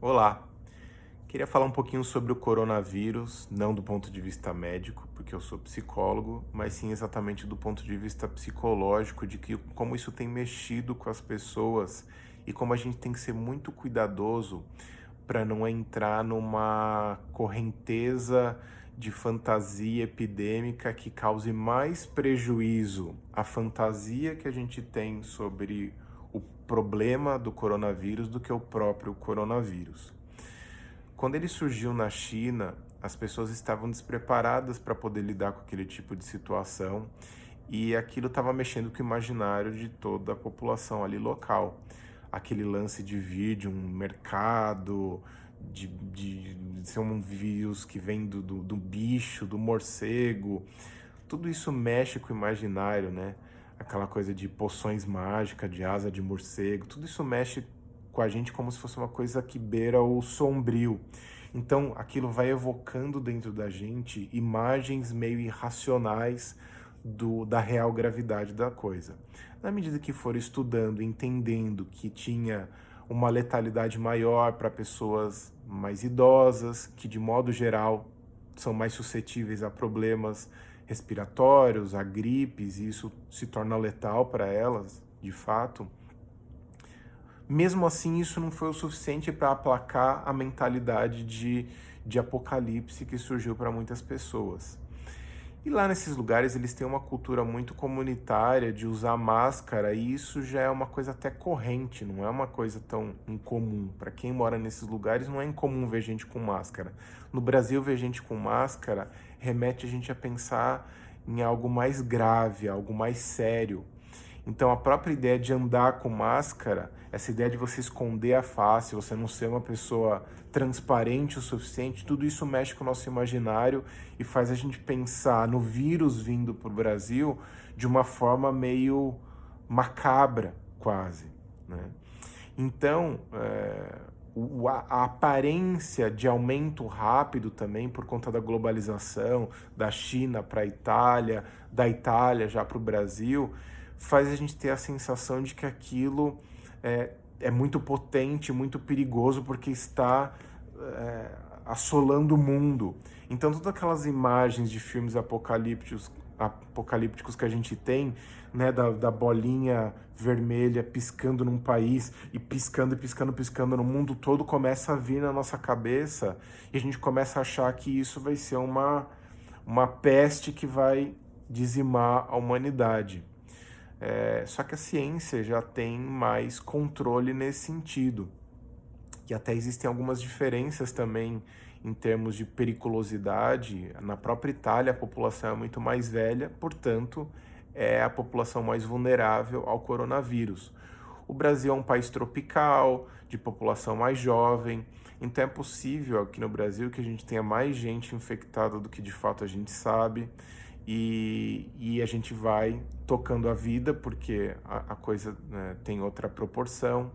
Olá, queria falar um pouquinho sobre o coronavírus, não do ponto de vista médico, porque eu sou psicólogo, mas sim exatamente do ponto de vista psicológico, de que como isso tem mexido com as pessoas e como a gente tem que ser muito cuidadoso para não entrar numa correnteza de fantasia epidêmica que cause mais prejuízo à fantasia que a gente tem sobre o problema do coronavírus do que o próprio coronavírus. Quando ele surgiu na China, as pessoas estavam despreparadas para poder lidar com aquele tipo de situação e aquilo estava mexendo com o imaginário de toda a população ali local. Aquele lance de vir de um mercado, de ser um vírus que vem do bicho, do morcego, tudo isso mexe com o imaginário, né? Aquela coisa de poções mágicas, de asa de morcego, tudo isso mexe com a gente como se fosse uma coisa que beira o sombrio. Então, aquilo vai evocando dentro da gente imagens meio irracionais da real gravidade da coisa. Na medida que for estudando, entendendo que tinha uma letalidade maior para pessoas mais idosas, que de modo geral são mais suscetíveis a problemas respiratórios, a gripes, e isso se torna letal para elas, de fato. Mesmo assim, isso não foi o suficiente para aplacar a mentalidade de apocalipse que surgiu para muitas pessoas. E lá nesses lugares eles têm uma cultura muito comunitária de usar máscara, e isso já é uma coisa até corrente, não é uma coisa tão incomum. Para quem mora nesses lugares não é incomum ver gente com máscara. No Brasil, ver gente com máscara remete a gente a pensar em algo mais grave, algo mais sério. Então a própria ideia de andar com máscara, essa ideia de você esconder a face, você não ser uma pessoa transparente o suficiente, tudo isso mexe com o nosso imaginário e faz a gente pensar no vírus vindo para o Brasil de uma forma meio macabra, quase, né? Então, a aparência de aumento rápido também por conta da globalização, da China para a Itália, da Itália já para o Brasil, faz a gente ter a sensação de que aquilo é muito potente, muito perigoso, porque está assolando o mundo. Então, todas aquelas imagens de filmes apocalípticos que a gente tem, né, da bolinha vermelha piscando num país e piscando, piscando, piscando no mundo todo, começa a vir na nossa cabeça e a gente começa a achar que isso vai ser uma peste que vai dizimar a humanidade. Só que a ciência já tem mais controle nesse sentido. E até existem algumas diferenças também em termos de periculosidade. Na própria Itália, a população é muito mais velha, portanto, é a população mais vulnerável ao coronavírus. O Brasil é um país tropical, de população mais jovem, então é possível aqui no Brasil que a gente tenha mais gente infectada do que de fato a gente sabe, e a gente vai tocando a vida porque a coisa, né, tem outra proporção.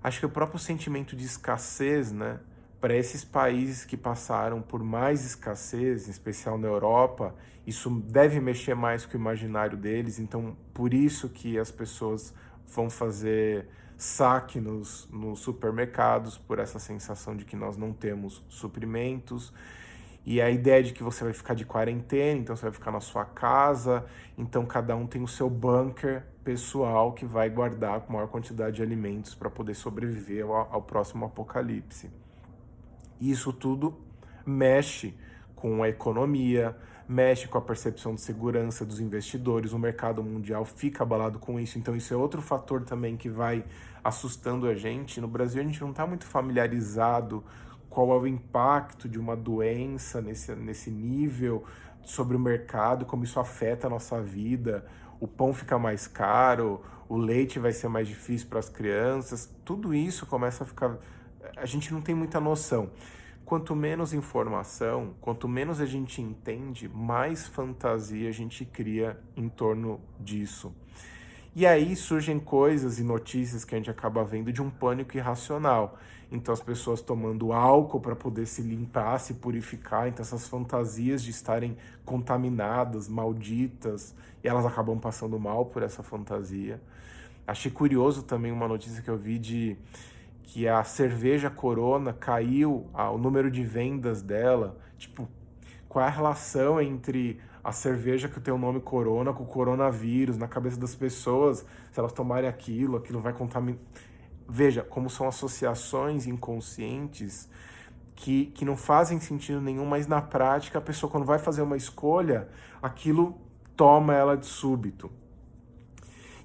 Acho que o próprio sentimento de escassez, né, para esses países que passaram por mais escassez, em especial na Europa, isso deve mexer mais com o imaginário deles, então por isso que as pessoas vão fazer saque nos supermercados, por essa sensação de que nós não temos suprimentos. E a ideia de que você vai ficar de quarentena, então você vai ficar na sua casa, então cada um tem o seu bunker pessoal que vai guardar a maior quantidade de alimentos para poder sobreviver ao próximo apocalipse. E isso tudo mexe com a economia, mexe com a percepção de segurança dos investidores, o mercado mundial fica abalado com isso, então isso é outro fator também que vai assustando a gente. No Brasil a gente não está muito familiarizado qual é o impacto de uma doença nesse nível sobre o mercado, como isso afeta a nossa vida. O pão fica mais caro, o leite vai ser mais difícil para as crianças, tudo isso começa a ficar. A gente não tem muita noção. Quanto menos informação, quanto menos a gente entende, mais fantasia a gente cria em torno disso. E aí surgem coisas e notícias que a gente acaba vendo de um pânico irracional. Então as pessoas tomando álcool para poder se limpar, se purificar, então essas fantasias de estarem contaminadas, malditas, e elas acabam passando mal por essa fantasia. Achei curioso também uma notícia que eu vi de que a cerveja Corona caiu, o número de vendas dela, tipo, qual é a relação entre a cerveja que tem o nome Corona com o coronavírus na cabeça das pessoas, se elas tomarem aquilo vai contaminar. Veja como são associações inconscientes que não fazem sentido nenhum, mas na prática a pessoa, quando vai fazer uma escolha, aquilo toma ela de súbito.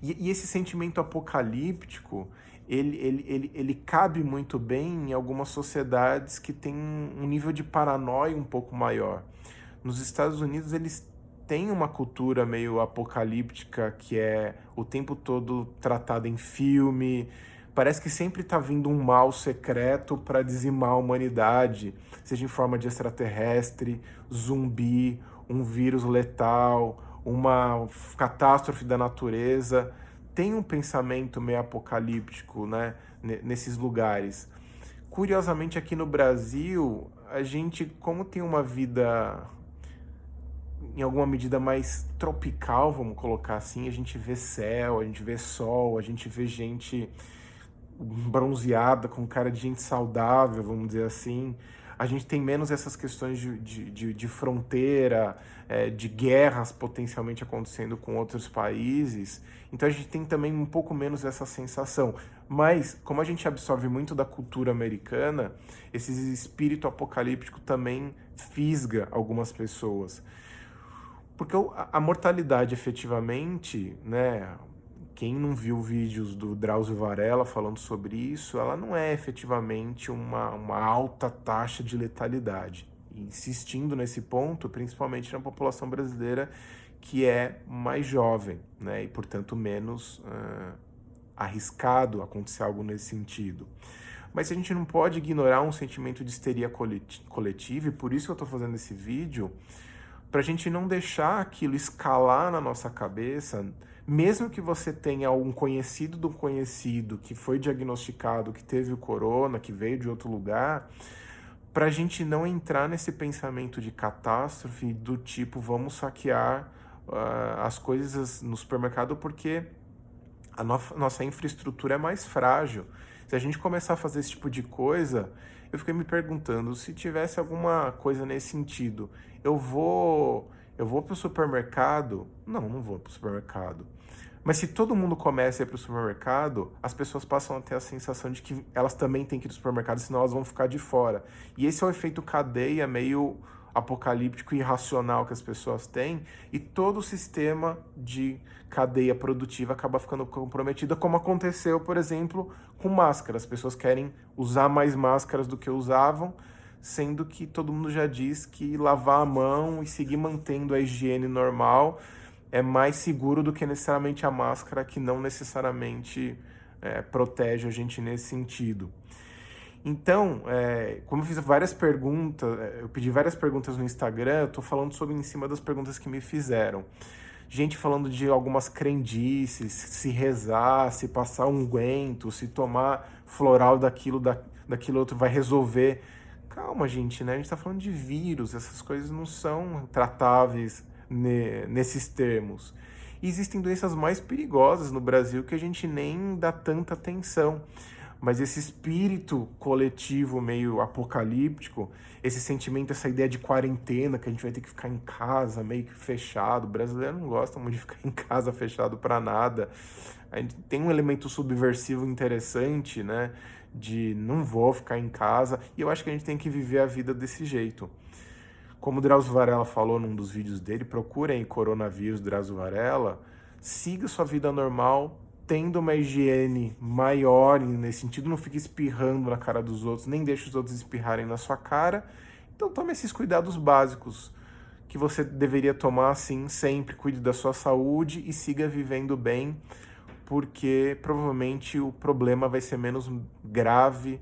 E esse sentimento apocalíptico, ele cabe muito bem em algumas sociedades que têm um nível de paranoia um pouco maior. Nos Estados Unidos, eles têm uma cultura meio apocalíptica que é o tempo todo tratada em filme. Parece que sempre está vindo um mal secreto para dizimar a humanidade, seja em forma de extraterrestre, zumbi, um vírus letal, uma catástrofe da natureza. Tem um pensamento meio apocalíptico, né, nesses lugares. Curiosamente, aqui no Brasil, a gente, como tem uma vida em alguma medida mais tropical, vamos colocar assim, a gente vê céu, a gente vê sol, a gente vê gente bronzeada, com cara de gente saudável, vamos dizer assim. A gente tem menos essas questões de fronteira, de guerras potencialmente acontecendo com outros países. Então a gente tem também um pouco menos essa sensação. Mas, como a gente absorve muito da cultura americana, esse espírito apocalíptico também fisga algumas pessoas. Porque a mortalidade, efetivamente, né? Quem não viu vídeos do Drauzio Varela falando sobre isso, ela não é efetivamente uma alta taxa de letalidade. Insistindo nesse ponto, principalmente na população brasileira, que é mais jovem, né? E, portanto, menos arriscado acontecer algo nesse sentido. Mas a gente não pode ignorar um sentimento de histeria coletiva, e por isso que eu estou fazendo esse vídeo, para a gente não deixar aquilo escalar na nossa cabeça, mesmo que você tenha um conhecido do conhecido que foi diagnosticado, que teve o corona, que veio de outro lugar, para a gente não entrar nesse pensamento de catástrofe do tipo, vamos saquear as coisas no supermercado porque a nossa infraestrutura é mais frágil. Se a gente começar a fazer esse tipo de coisa, eu fiquei me perguntando, se tivesse alguma coisa nesse sentido, eu vou para o supermercado? Não vou para o supermercado. Mas se todo mundo começa a ir para o supermercado, as pessoas passam a ter a sensação de que elas também têm que ir para o supermercado, senão elas vão ficar de fora. E esse é o efeito cadeia meio apocalíptico e irracional que as pessoas têm, e todo o sistema de cadeia produtiva acaba ficando comprometida, como aconteceu, por exemplo, com máscaras. As pessoas querem usar mais máscaras do que usavam, sendo que todo mundo já diz que lavar a mão e seguir mantendo a higiene normal é mais seguro do que necessariamente a máscara, que não necessariamente protege a gente nesse sentido. Então, como eu fiz várias perguntas, eu pedi várias perguntas no Instagram, eu tô falando sobre em cima das perguntas que me fizeram. Gente falando de algumas crendices, se rezar, se passar unguento, se tomar floral daquilo outro vai resolver. Calma, gente, né? A gente tá falando de vírus, essas coisas não são tratáveis nesses termos. E existem doenças mais perigosas no Brasil que a gente nem dá tanta atenção. Mas esse espírito coletivo meio apocalíptico, esse sentimento, essa ideia de quarentena, que a gente vai ter que ficar em casa, meio que fechado. O brasileiro não gosta muito de ficar em casa fechado para nada. A gente tem um elemento subversivo interessante, né? De não vou ficar em casa. E eu acho que a gente tem que viver a vida desse jeito. Como o Drauzio Varela falou num dos vídeos dele, procurem coronavírus Drauzio Varela, siga sua vida normal, tendo uma higiene maior, nesse sentido, não fique espirrando na cara dos outros, nem deixe os outros espirrarem na sua cara. Então tome esses cuidados básicos que você deveria tomar, assim, sempre. Cuide da sua saúde e siga vivendo bem, porque provavelmente o problema vai ser menos grave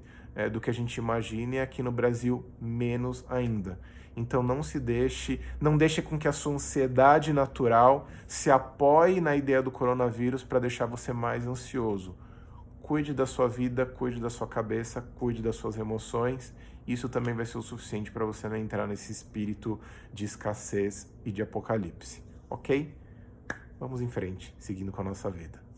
do que a gente imagina, e aqui no Brasil menos ainda. Então não deixe com que a sua ansiedade natural se apoie na ideia do coronavírus para deixar você mais ansioso. Cuide da sua vida, cuide da sua cabeça, cuide das suas emoções. Isso também vai ser o suficiente para você não entrar nesse espírito de escassez e de apocalipse, ok? Vamos em frente, seguindo com a nossa vida.